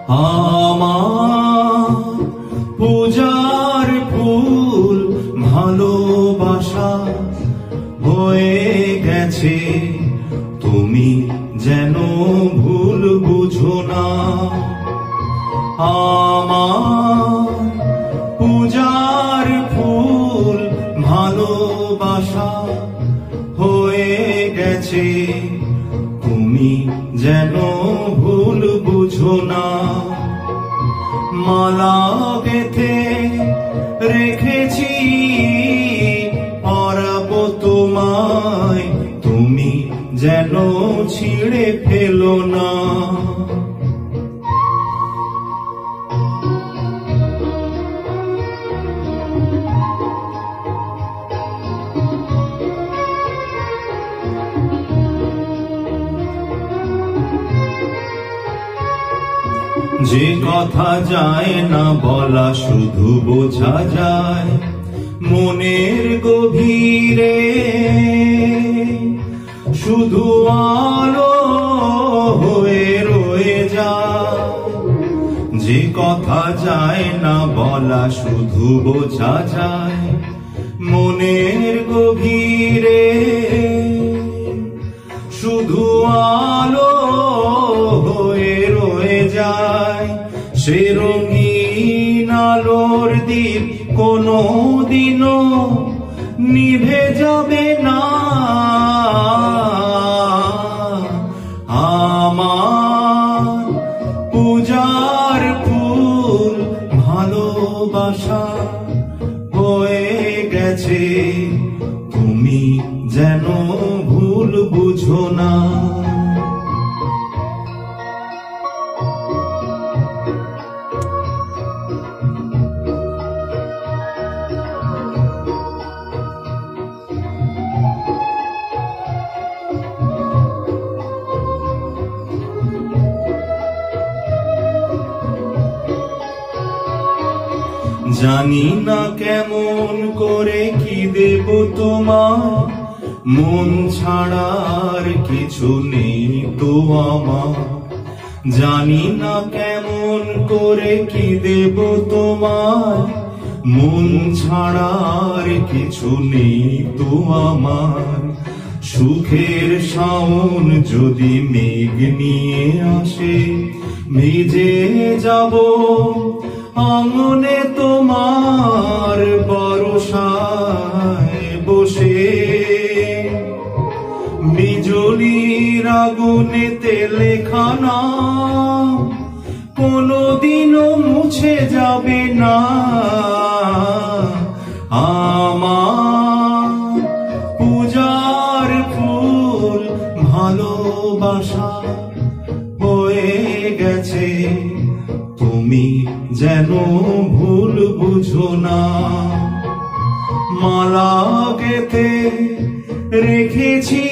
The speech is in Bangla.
আমার পূজার ফুল ভালোবাসা হয়ে গেছে, তুমি যেন ভুল বুঝো না। আমার পূজার ফুল ভালোবাসা হয়ে গেছে, তুমি যেন ভুল বুঝো না। মালা গেথে রেখেছি পরাবো তোমায়, তুমি যেন ছিঁড়ে ফেলো না। যে কথা যায় না বলা শুধু বোঝা যায় মনের গভীরে, শুধু আলো হয়ে রয়ে যায়। যে কথা যায় না বলা শুধু বোঝা যায় মনের গভীরে, শুধু আলো হয়ে রয়ে যায়। সে রঙিন আলোর দ্বীপ কোনো দিনও নিভে যাবে না। আমার পূজার ফুল ভালোবাসা হয়ে গেছে, তুমি যেন ভুল বুঝো না। জানি না কেমন করে কি দেব তোমার, মন ছাড়ার কিছু নেই তো আমার। জানি না কেমন করে কি দেব তোমার, মন ছাড়ার কিছু নেই তো আমার। সুখের শাওন যদি মেঘ নিয়ে আসে, ভিজে যাব আঙনে তোমার বরসায় বসে। বিজলির আগুনেতে লেখা নাম কোনদিনও মুছে যাবে না। আমার পূজার ফুল ভালোবাসা হয়ে গেছে, তুমি যেন ভুল বুঝো না। মালা গেথে রেখেছি